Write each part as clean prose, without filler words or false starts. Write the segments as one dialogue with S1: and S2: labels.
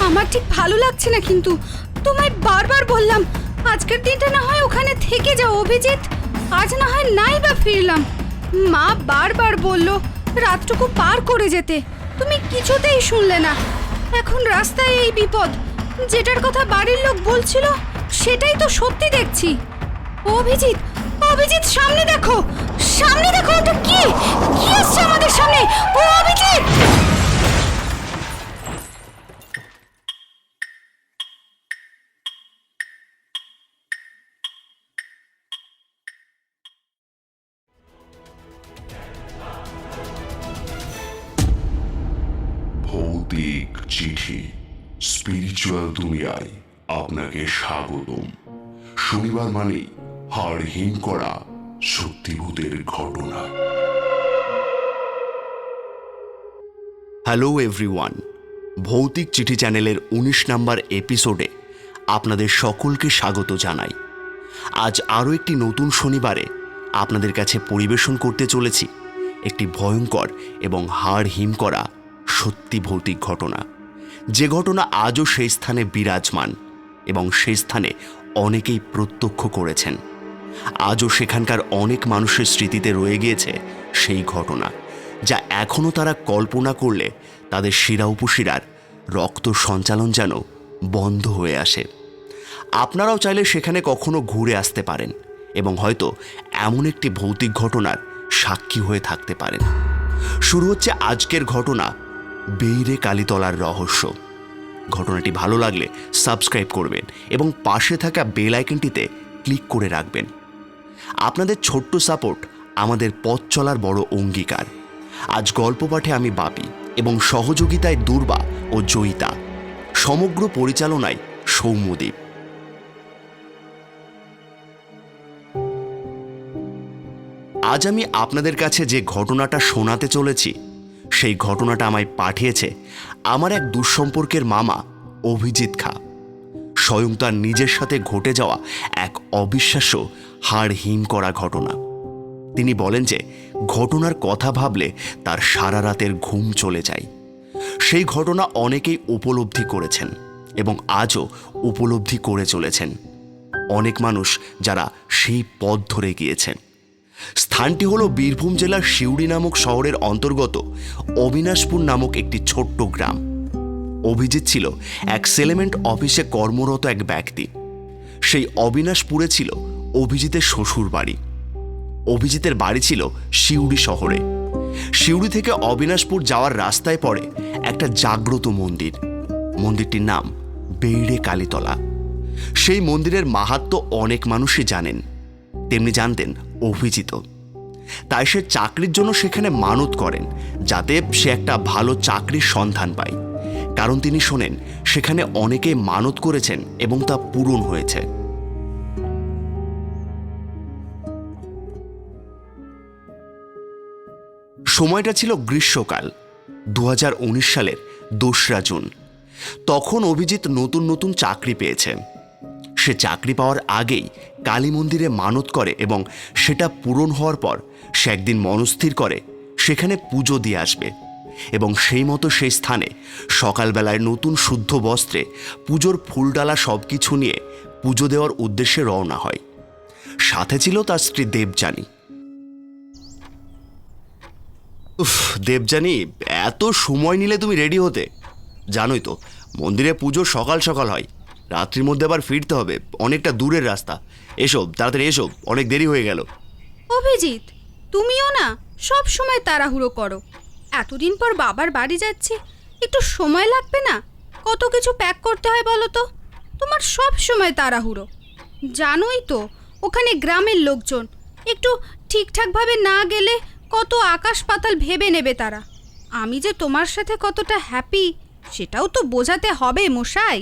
S1: আমার ঠিক ভালো লাগছে না, কিন্তু তোমায় বারবার বললাম আজকের দিনটা না হয় ওখানে থেকে যাও অভিজিৎ, আজ না হয় নাই বা ফিরলাম। মা বারবার বলল রাতটুকু পার করে যেতে, তুমি কিছুতেই শুনলে না। এখন রাস্তায় এই বিপদ, যেটার কথা বাড়ির লোক বলছিল সেটাই তো সত্যি দেখছি। অভিজিৎ, অভিজিৎ সামনে দেখো, সামনে দেখো, ওটা কি কি আসছে আমাদের সামনে? ও অভিজিৎ!
S2: ভৌতিক চিঠি স্পিরিচুয়াল দুনিয়ায় আপনাকে স্বাগতম। শনিবার মানেই হাড় হিম করা সত্যিভূতের ঘটনা।
S3: হ্যালো এভরিওয়ান, ভৌতিক চিঠি চ্যানেলের ১৯ নম্বর এপিসোডে আপনাদের সকলকে স্বাগত জানাই। আজ আরও একটি নতুন শনিবারে আপনাদের কাছে পরিবেশন করতে চলেছি একটি ভয়ঙ্কর এবং হাড় হিম করা সত্যি ভৌতিক ঘটনা, যে ঘটনা আজও সেই স্থানে বিরাজমান এবং সেই স্থানে অনেকেই প্রত্যক্ষ করেছেন। আজও সেখানকার অনেক মানুষের স্মৃতিতে রয়ে গিয়েছে সেই ঘটনা, যা এখনও তারা কল্পনা করলে তাদের শিরা উপশিরার রক্ত সঞ্চালন যেন বন্ধ হয়ে আসে। আপনারাও চাইলে সেখানে কখনো ঘুরে আসতে পারেন এবং হয়তো এমন একটি ভৌতিক ঘটনার সাক্ষী হয়ে থাকতে পারেন। শুরু হচ্ছে আজকের ঘটনা, বেইরে কালীতলার রহস্য। ঘটনাটি ভালো লাগলে সাবস্ক্রাইব করবেন এবং পাশে থাকা বেল আইকনটিতে ক্লিক করে রাখবেন। আপনাদের ছোট্ট সাপোর্ট আমাদের পথ চলার বড় অঙ্গীকার। আজ গল্প পাঠে আমি বাপি এবং সহযোগিতায় দুর্বা ও জয়িতা, সমগ্র পরিচালনায় সৌম্যদীপ। আজ আমি আপনাদের কাছে যে ঘটনাটা শোনাতে চলেছি সেই ঘটনাটা আমায় পাঠিয়েছে আমার এক দুঃসম্পর্কের মামা অভিজিৎ খা। স্বয়ং তার নিজের সাথে ঘটে যাওয়া এক অবিশ্বাস্য হাড় হিম করা ঘটনা। তিনি বলেন যে ঘটনার কথা ভাবলে তার সারা রাতের ঘুম চলে যায়। সেই ঘটনা অনেকেই উপলব্ধি করেছেন এবং আজও উপলব্ধি করে চলেছেন অনেক মানুষ যারা সেই পথ ধরে গিয়েছেন। স্থানটি হল বীরভূম জেলার সিউড়ি নামক শহরের অন্তর্গত অবিনাশপুর নামক একটি ছোট্ট গ্রাম। অভিজিৎ ছিল এক সেটেলমেন্ট অফিসে কর্মরত এক ব্যক্তি। সেই অবিনাশপুরে ছিল অভিজিতের শ্বশুর বাড়ি। অভিজিতের বাড়ি ছিল সিউড়ি শহরে। সিউড়ি থেকে অবিনাশপুর যাওয়ার রাস্তায় পড়ে একটা জাগ্রত মন্দির। মন্দিরটির নাম বেইরে কালীতলা। সেই মন্দিরের মাহাত্ম্য অনেক মানুষই জানেন, তেমনি জানতেন অভিজিৎ। তাই সে চাকরির জন্য সেখানে মানত করেন যাতে সে একটা ভালো চাকরির সন্ধান পায়, কারণ তিনি শোনেন সেখানে অনেকে মানত করেছেন এবং তা পূরণ হয়েছে। সময়টা ছিল গ্রীষ্মকাল, 2019 সালের 2রা জুন। তখন অভিজিৎ নতুন নতুন চাকরি পেয়েছে। সে চাকরি পাওয়ার আগেই কালী মন্দিরে মানত করে এবং সেটা পূরণ হওয়ার পর সে একদিন মনস্থির করে সেখানে পুজো দিয়ে আসবে এবং সেই মতো সেই স্থানে সকালবেলায় নতুন শুদ্ধ বস্ত্রে পুজোর ফুলডালা সব কিছু নিয়ে পুজো দেওয়ার উদ্দেশ্যে রওনা হয়। সাথে ছিল তার স্ত্রী দেবযানী। দেবযানী, এত সময় নিলে তুমি রেডি হতে? জানোই তো মন্দিরে পুজো সকাল সকাল হয়, রাত্রির মধ্যে আবার ফিরতে হবে, অনেকটা দূরের রাস্তা। এসো তাড়াতাড়ি এসো, অনেক দেরি হয়ে গেল।
S1: অভিজিৎ, তুমিও না সব সময় তাড়াহুড়ো করো। এতদিন পর বাবার বাড়ি যাচ্ছি, একটু সময় লাগবে না? কত কিছু প্যাক করতে হয় বলো তো। তোমার সব সময় তাড়াহুড়ো। জানোই তো ওখানে গ্রামের লোকজন, একটু ঠিকঠাকভাবে না গেলে কত আকাশ পাতাল ভেবে নেবে তারা। আমি যে তোমার সাথে কতটা হ্যাপি সেটাও তো বোঝাতে হবে মশাই।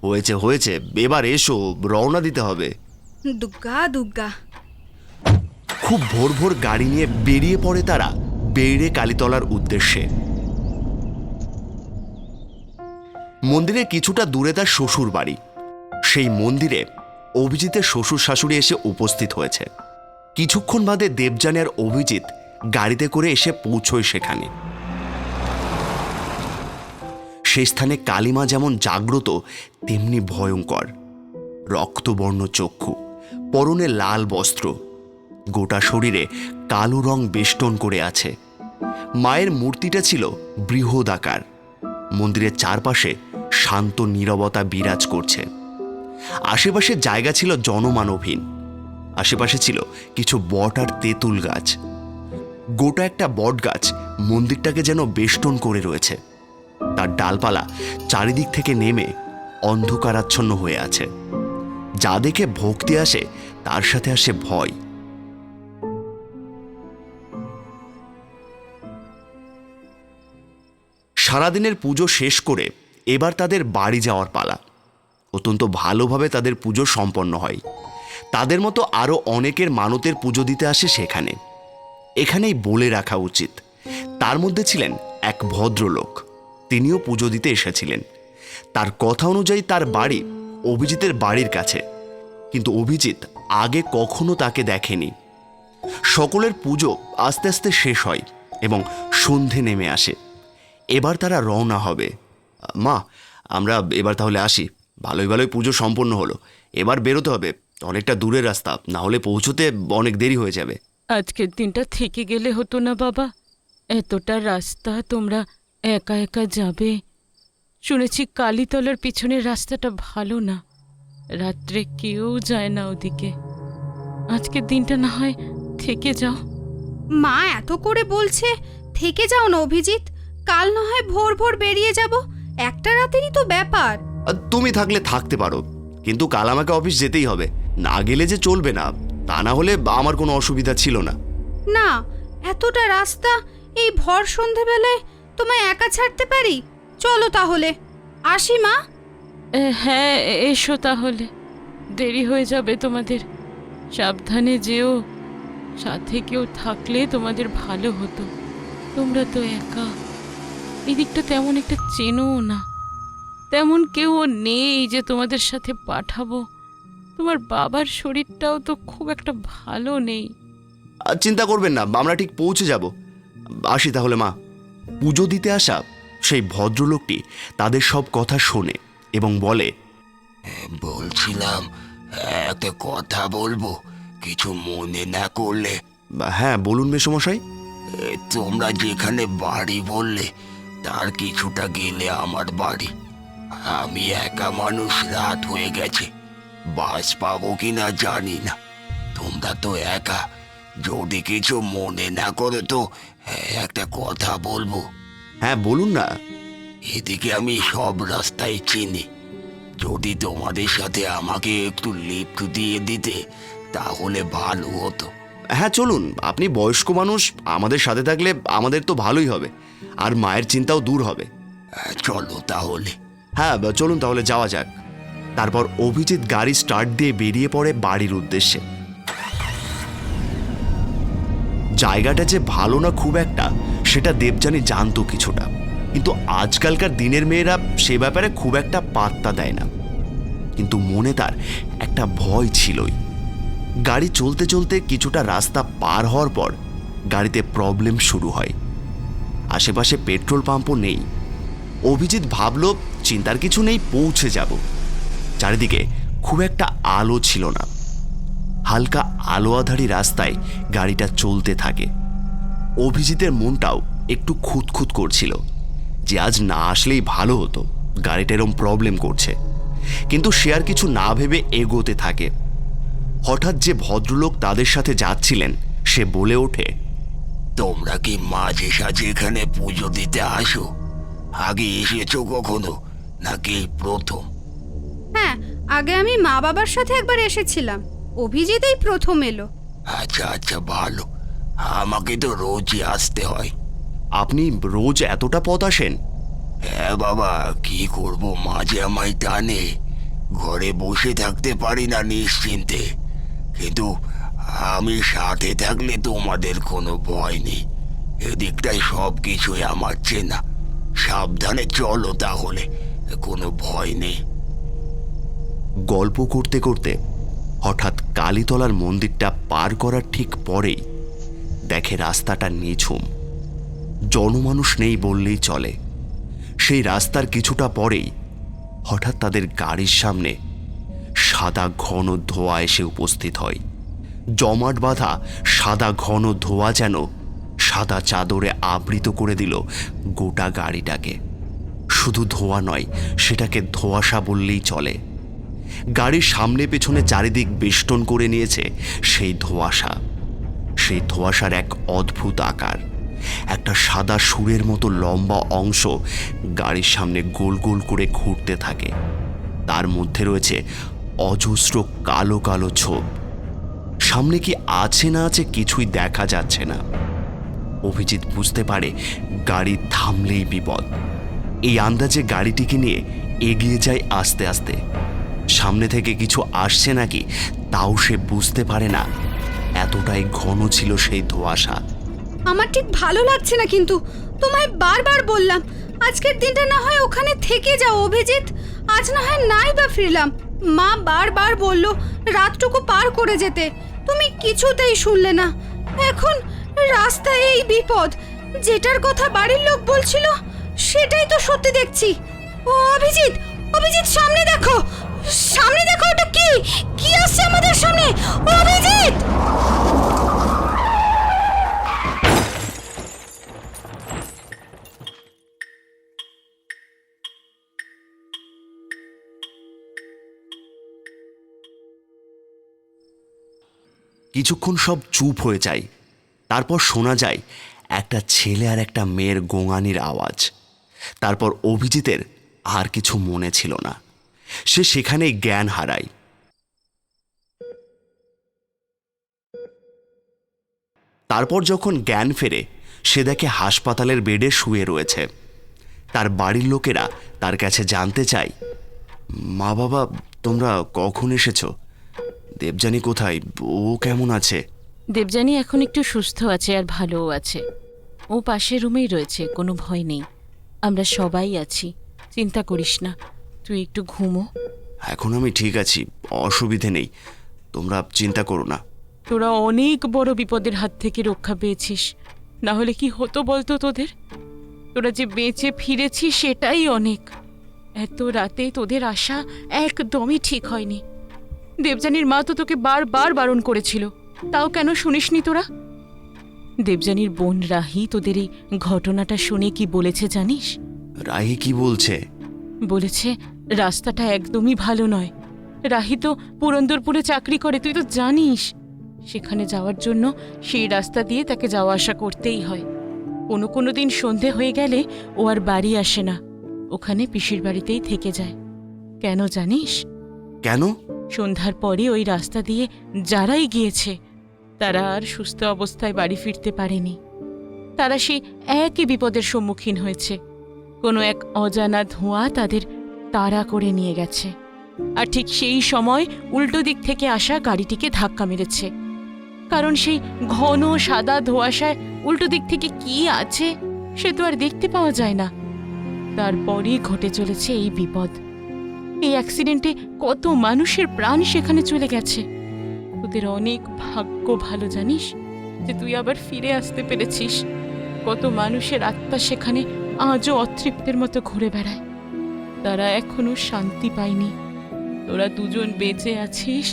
S3: হয়েছে হয়েছে, এবার এসো, রওনা দিতে হবে।
S1: দুগ্গা দুগ্গা।
S3: খুব ভোর ভোর গাড়ি নিয়ে বেরিয়ে পড়ে তারা বেইরে কালীতলার উদ্দেশ্যে। মন্দিরের কিছুটা দূরে তার শ্বশুর বাড়ি। সেই মন্দিরে অভিজিতের শ্বশুর শাশুড়ি এসে উপস্থিত হয়েছে। কিছুক্ষণ বাদে দেবযানী আর অভিজিৎ গাড়িতে করে এসে পৌঁছয় সেখানে। সে স্থানে কালিমা যেমন জাগ্রত তেমনি ভয়ঙ্কর। রক্তবর্ণ চক্ষু, পরনে লাল বস্ত্র, গোটা শরীরে কালো রং বেষ্টন করে আছে। মায়ের মূর্তিটা ছিল বৃহদাকার। মন্দিরের চারপাশে শান্ত নীরবতা বিরাজ করছে। আশেপাশের জায়গা ছিল জনমানবহীন। আশেপাশে ছিল কিছু বট আর তেঁতুল গাছ। গোটা একটা বট গাছ মন্দিরটাকে যেন বেষ্টন করে রয়েছে। তার ডালপালা চারিদিক থেকে নেমে অন্ধকারাচ্ছন্ন হয়ে আছে। যা দেখে ভক্তি আসে তার সাথে আসে ভয়। সারাদিনের পুজো শেষ করে এবার তাদের বাড়ি যাওয়ার পালা। অত্যন্ত ভালোভাবে তাদের পুজো সম্পন্ন হয়। তাদের মতো আরও অনেকের মানতের পুজো দিতে আসে সেখানে। এখানেই বলে রাখা উচিত, তার মধ্যে ছিলেন এক ভদ্রলোক। তিনিও পুজো দিতে এসেছিলেন। তার কথা অনুযায়ী তার বাড়ি অভিজিতের বাড়ির কাছে, কিন্তু অভিজিৎ আগে কখনো তাকে দেখেনি। সকলের পুজো আস্তে আস্তে শেষ হয় এবং সন্ধে নেমে আসে। এবার তারা রওনা হবে। মা, আমরা এবার তাহলে আসি। ভালোই ভালোই পুজো সম্পন্ন হলো। এবার বেরোতে হবে, অনেকটা দূরের রাস্তা, না হলে পৌঁছতে অনেক দেরি হয়ে যাবে।
S4: আজকের দিনটা থেকে গেলে হতো না বাবা? এতটা রাস্তা তোমরা একা একা যাবে? শুনেছি কালীতলার পিছনের রাস্তাটা ভালো না, রাত্রে কেউ যায় না ওদিকে। আজকের দিনটা না হয় থেকে যাও।
S1: মা এত করে বলছে, থেকে যাও না অভিজিৎ। কাল না হয় ভোর ভোর বেরিয়ে যাব। একটা রাতেরই তো ব্যাপার।
S3: আর তুমি থাকলে থাকতে পারো, কিন্তু কাল আমাকে অফিস যেতেই হবে। না গেলে যে চলবে না, তা না হলে আমার কোনো অসুবিধা ছিল না।
S1: না, এতটা রাস্তা এই ভর সন্ধেবেলায় তোমায় একা ছাড়তে পারি? চলো তাহলে, আসি মা।
S4: হ্যাঁ, এসো তাহলে। দেরি হয়ে যাবে তোমাদের। সাবধানে যেও। সাথে কেউ থাকলে তোমাদের ভালো হতো। তোমরা তো একা। এদিকটা তেমন একটা চেনোও না, তেমন কেউ নেই যে তোমাদের সাথে পাঠাবো। তোমার বাবার শরীরটাও তো খুব একটা ভালো নেই।
S3: আর চিন্তা করবেন না, আমরা ঠিক পৌঁছে যাব। আসি তাহলে মা। পুজো দিতে আসা সেই ভদ্রলোকটি তাদের সব কথা শোনে এবং বলে,
S5: বলছিলাম একটা কথা বলবো, কিছু মনে না করলে।
S3: হ্যাঁ বলুন মেসোমশাই।
S5: তোমরা যেখানে বাড়ি বললে তার কিছুটা গেলে আমার বাড়ি। আমি একা মানুষ, রাত হয়ে গেছে, বাস পাবো কিনা জানি না। তোমরা তো একা, যদি কিছু মনে না করো তো একটা কথা বলবো।
S3: হ্যাঁ বলুন না।
S5: এদিকে আমি সব রাস্তায় চিনি। যদি তোমাদের সাথে আমাকে একটু লিফট দিয়ে দিতে তাহলে ভালো হতো।
S3: হ্যাঁ চলুন, আপনি বয়স্ক মানুষ, আমাদের সাথে থাকলে আমাদের তো ভালোই হবে, আর মায়ের চিন্তাও দূর হবে।
S5: চলো তাহলে।
S3: হ্যাঁ চলুন তাহলে যাওয়া যাক। তারপর অভিজিৎ গাড়ি স্টার্ট দিয়ে বেরিয়ে পড়ে বাড়ির উদ্দেশ্যে। জায়গাটা যে ভালো না খুব একটা, সেটা দেবযানী জানতো কিছুটা, কিন্তু আজকালকার দিনের মেয়েরা সে ব্যাপারে খুব একটা পাত্তা দেয় না। কিন্তু মনে তার একটা ভয় ছিলই। গাড়ি চলতে চলতে কিছুটা রাস্তা পার হওয়ার পর গাড়িতে প্রবলেম শুরু হয়। আশেপাশে পেট্রোল পাম্পও নেই। অভিজিৎ ভাবল চিন্তার কিছু নেই, পৌঁছে যাব। চারিদিকে খুব একটা আলো ছিল না। হালকা আলো আধারি রাস্তায় গাড়িটা চলতে থাকে। অভিজিতের মনটাও একটু খুঁতখুত করছিল যে আজ না আসলেই ভালো হতো, গাড়িটা এরম প্রবলেম করছে। কিন্তু সে আর কিছু না ভেবে এগোতে থাকে। হঠাৎ যে ভদ্রলোক তাদের সাথে যাচ্ছিলেন সে বলে ওঠে,
S5: তোমরা কি মাঝে সাঝে এখানে পুজো দিতে আসো? আগে এসেছো কখনো নাকি প্রথম?
S1: হ্যাঁ, আগে আমি মা বাবার সাথে একবার এসেছিলাম। অভিজিৎ এই প্রথম এলো।
S5: আচ্ছা আচ্ছা, ভালো। আমাকে তো রোজই আসতে হয়।
S3: আপনি রোজ এতটা পথ আসেন?
S5: হ্যাঁ বাবা, কি করব, মাঝে আমায় টানে। ঘরে বসে থাকতে পারি না নিশ্চিন্তে, কিন্তু আমি সাথে থাকলে তোমাদের কোনো ভয় নেই। এদিকটাই সব কিছুই আমার চেনা। সাবধানে চলো তাহলে, কোনো ভয় নেই।
S3: গল্প করতে করতে হঠাৎ কালীতলার মন্দিরটা পার করার ঠিক পরেই দেখে রাস্তাটা নিঝুম, জনমানুষ নেই বললেই চলে। সেই রাস্তার কিছুটা পরেই হঠাৎ তাদের গাড়ির সামনে সাদা ঘন ধোঁয়া এসে উপস্থিত হয়। জমাট বাঁধা সাদা ঘন ধোঁয়া যেন সাদা চাদরে আবৃত করে দিল গোটা গাড়িটাকে। শুধু ধোঁয়া নয়, সেটাকে ধোঁয়াশা বললেই চলে। গাড়ির সামনে পেছনে চারিদিক বেষ্টন করে নিয়েছে সেই ধোঁয়াশা। সেই ধোঁয়াশার এক অদ্ভুত আকার, একটা সাদা সুরের মতো লম্বা অংশ গাড়ির সামনে গোল গোল করে ঘুরতে থাকে। তার মধ্যে রয়েছে অজস্র কালো কালো ছোপ। সামনে কি আছে না আছে কিছুই দেখা যাচ্ছে না। অভিজিৎ বুঝতে পারে গাড়ি থামলেই বিপদ। এই আন্দাজে গাড়িটিকে নিয়ে এগিয়ে যায় আস্তে আস্তে। সামনে থেকে কিছু আসছে নাকি তাও সে বুঝতে পারে না, এতটাই ঘন ছিল সেই ধোঁয়াশা।
S1: আমার ঠিক ভালো লাগছে না, কিন্তু তোমায় বারবার বললাম আজকের দিনটা না হয় ওখানে থেকে যাও অভিজিৎ, আজ না হয় নাই বা ফিরলাম। মা বারবার বলল রাতটুকু পার করে যেতে, তুমি কিছুতেই শুনলে না। এখন রাস্তায় এই বিপদ, যেটার কথা বাড়ির লোক বলছিল সেটাই তো সত্যি দেখছি। ও অভিজিৎ, অভিজিৎ সামনে দেখো, সামনে দেখো, ওটা কি কি আসছে আমাদের সামনে? অভিজিৎ!
S3: কিছুক্ষণ সব চুপ হয়ে যায়। তারপর শোনা যায় একটা ছেলে আর একটা মেয়ের গোঙানির আওয়াজ। তারপর অভিজিতের আর কিছু মনে ছিল না, সে সেখানেই জ্ঞান হারায়। তারপর যখন জ্ঞান ফেরে, সে দেখে হাসপাতালের বেডে শুয়ে রয়েছে। তার বাড়ির লোকেরা তার কাছে জানতে চায়, মা বাবা তোমরা কখন এসেছো? দেবযানী কোথায়? ও কেমন আছে?
S4: দেবযানী এখন একটু সুস্থ আছে আর ভালোও আছে। ও পাশের রুমেই রয়েছে, কোনো ভয় নেই। আমরা সবাই আছি, চিন্তা করিস না। তুই একটু ঘুমো।
S3: এখন আমি ঠিক আছি, অসুবিধে নেই, তোমরা চিন্তা করো না।
S4: তোরা অনেক বড় বিপদের হাত থেকে রক্ষা পেয়েছিস, না হলে কি হতো বলতো তোদের? তোরা যে বেঁচে ফিরেছিস সেটাই অনেক। এত রাতে তোদের আসা একদমই ঠিক হয়নি। দেবযানীর মা তো তোকে বারবার বারণ করেছিল, তাও কেন শুনিসনি তোরা? দেবযানীর বোন রাহি তোদের এই ঘটনাটা শুনে কি বলেছে জানিস?
S3: রাহি কি বলছে?
S4: বলেছে রাস্তাটা একদমই ভালো নয়। রাহি তো পুরন্দরপুরে চাকরি করে, তুই তো জানিস। সেখানে যাওয়ার জন্য সেই রাস্তা দিয়ে তাকে যাওয়া আসা করতেই হয়। কোনো কোনো দিন সন্ধে হয়ে গেলে ও আর বাড়ি আসে না, ওখানে পিসির বাড়িতেই থেকে যায়। কেন জানিস?
S3: কেন?
S4: সন্ধ্যার পরে ওই রাস্তা দিয়ে যারাই গিয়েছে তারা আর সুস্থ অবস্থায় বাড়ি ফিরতে পারেনি। তারা সেই একই বিপদের সম্মুখীন হয়েছে। কোনো এক অজানা ধোঁয়া তাদের তাড়া করে নিয়ে গেছে, আর ঠিক সেই সময় উল্টো দিক থেকে আসা গাড়িটিকে ধাক্কা মেরেছে। কারণ সেই ঘন সাদা ধোঁয়াশায় উল্টো দিক থেকে কি আছে সে তো আর দেখতে পাওয়া যায় না। তারপরই ঘটে চলেছে এই বিপদ। এই অ্যাক্সিডেন্টে কত মানুষের প্রাণ সেখানে চলে গেছে। তোদের অনেক ভাগ্য ভালো জানিস, যে তুই আবার ফিরে আসতে পেরেছিস। কত মানুষের আত্মা সেখানে আজও অতৃপ্তের মতো ঘুরে বেড়ায়, তারা এখনো শান্তি পায়নি। তোরা দুজন বেঁচে আছিস,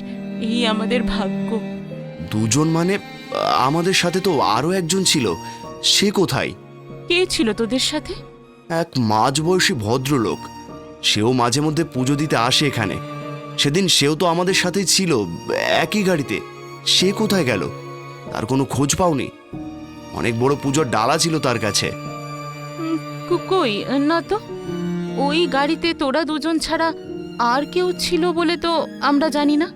S4: এই আমাদের ভাগ্য।
S3: দুজন মানে? আমাদের সাথে তো আরো একজন ছিল, সে কোথায়?
S4: কে ছিল তোদের সাথে?
S3: এক মাঝবয়সী ভদ্রলোক, সেও মাঝে মধ্যে পুজো দিতে আসে এখানে। সেদিন সেও তো আমাদের সাথেই ছিল, একই গাড়িতে। সে কোথায় গেল? তার কোনো খোঁজ পাওনি? অনেক বড় পুজোর ডালা ছিল তার কাছে।
S4: কই না তো, ওই গাড়িতে তোরা দুজন ছাড়া আর কেউ ছিল বলে তো আমরা জানি না।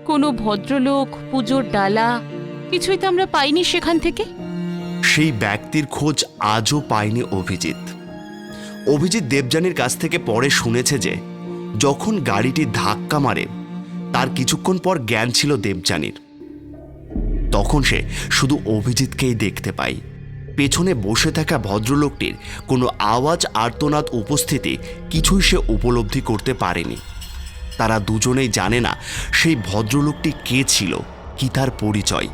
S4: কোনো ভদ্রলোক, পুজোর ডালা কিছুই তো আমরা পাইনি সেখান থেকে।
S3: সেই ব্যক্তির খোঁজ আজও পায়নি অভিজিৎ। অভিজিৎ দেবযানীর কাছ থেকে পরে শুনেছে যে যখন গাড়িটি ধাক্কা মারে তার কিছুক্ষণ পর জ্ঞান ছিল দেবযানীর। তখন সে শুধু অভিজিৎকেই দেখতে পায়। পেছনে বসে থাকা ভদ্রলোকটির কোনো আওয়াজ, আর্তনাদ, উপস্থিতি কিছুই সে উপলব্ধি করতে পারেনি। তারা দুজনেই জানে না সেই ভদ্রলোকটি কে ছিল, কি তার পরিচয়।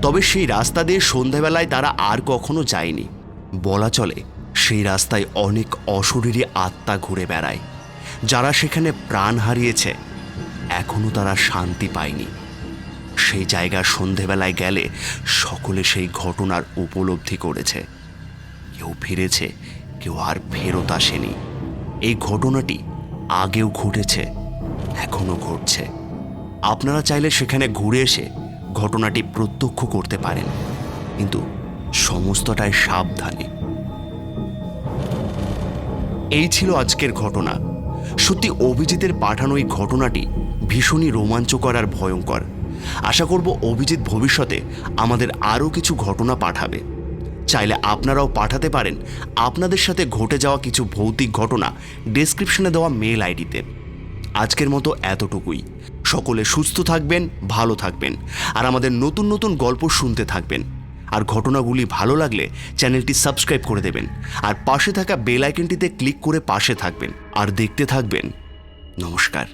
S3: তবে সেই রাস্তা দিয়ে সন্ধ্যাবেলায় তারা আর কখনো যায়নি। বলা চলে সেই রাস্তায় অনেক অশরীরী আত্মা ঘুরে বেড়ায়, যারা সেখানে প্রাণ হারিয়েছে এখনো তারা শান্তি পায়নি। সেই জায়গার সন্ধেবেলায় গেলে সকলে সেই ঘটনার উপলব্ধি করেছে। কেউ ফিরেছে, কেউ আর ফেরত আসেনি। এই ঘটনাটি আগেও ঘটেছে, এখনো ঘটছে। আপনারা চাইলে সেখানে ঘুরে এসে ঘটনাটি প্রত্যক্ষ করতে পারেন, কিন্তু সমস্তটাই সাবধানে। এই ছিল আজকের ঘটনা। সত্যি অভিজিতের পাঠানো এই ঘটনাটি ভীষণই রোমাঞ্চকর আর ভয়ঙ্কর। আশা করব অভিজিৎ ভবিষ্যতে আমাদের আরও কিছু ঘটনা পাঠাবে। চাইলে আপনারাও পাঠাতে পারেন আপনাদের সাথে ঘটে যাওয়া কিছু ভৌতিক ঘটনা ডেসক্রিপশনে দেওয়া মেল আইডিতে। আজকের মতো এতটুকুই। সকলে সুস্থ থাকবেন, ভালো থাকবেন, আর আমাদের নতুন নতুন গল্প শুনতে থাকবেন। আর ঘটনাগুলি ভালো লাগলে চ্যানেলটি সাবস্ক্রাইব করে দেবেন, আর পাশে থাকা বেল আইকনটিতে ক্লিক করে পাশে থাকবেন আর দেখতে থাকবেন। নমস্কার।